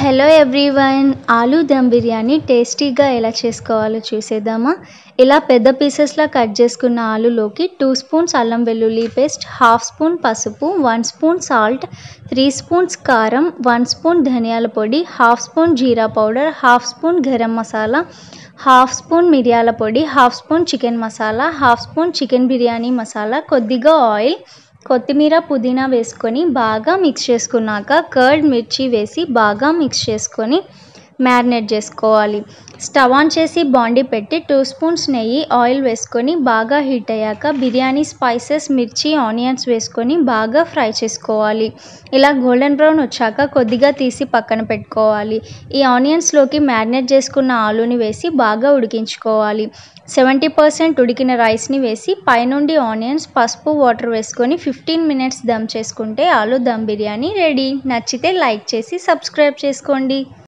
Hello everyone, aloo dum biryani టేస్టీగా ఎలా చేసుకోవాలో చూసేద్దామా. ఇలా పెద్ద పీసెస్లా కట్ చేసుకున్న ఆలూలోకి 2 స్పూన్స్ అల్లం వెల్లుల్లి పేస్ట్, హాఫ్ స్పూన్ పసుపు, 1 స్పూన్ సాల్ట్, 3 స్పూన్స్ కారం, 1 స్పూన్ ధనియాల పొడి, half spoon jeera powder, half spoon garam masala, half spoon మిరియాల పొడి, half spoon chicken masala, half spoon chicken biryani masala, కొద్దిగా ఆయిల్, కొత్తిమీర, పుదీనా వేసుకొని బాగా మిక్స్ చేసుకున్నాక కర్డ్ మిర్చి వేసి బాగా మిక్స్ చేసుకొని మ్యారినేట్ చేసుకోవాలి. స్టవ్ ఆన్ చేసి బాండీ పెట్టి 2 స్పూన్స్ నెయ్యి, ఆయిల్ వేసుకొని బాగా హీట్ అయ్యాక బిర్యానీ స్పైసెస్, మిర్చి, ఆనియన్స్ వేసుకొని బాగా ఫ్రై చేసుకోవాలి. ఇలా గోల్డెన్ బ్రౌన్ వచ్చాక కొద్దిగా తీసి పక్కన పెట్టుకోవాలి. ఈ ఆనియన్స్లోకి మ్యారినేట్ చేసుకున్న ఆలూని వేసి బాగా ఉడికించుకోవాలి. 70% ఉడికిన రైస్ని వేసి పైనుండి ఆనియన్స్, పసుపు, వాటర్ వేసుకొని 15 మినిట్స్ దమ్ చేసుకుంటే ఆలూ దమ్ బిర్యానీ రెడీ. నచ్చితే లైక్ చేసి సబ్స్క్రైబ్ చేసుకోండి.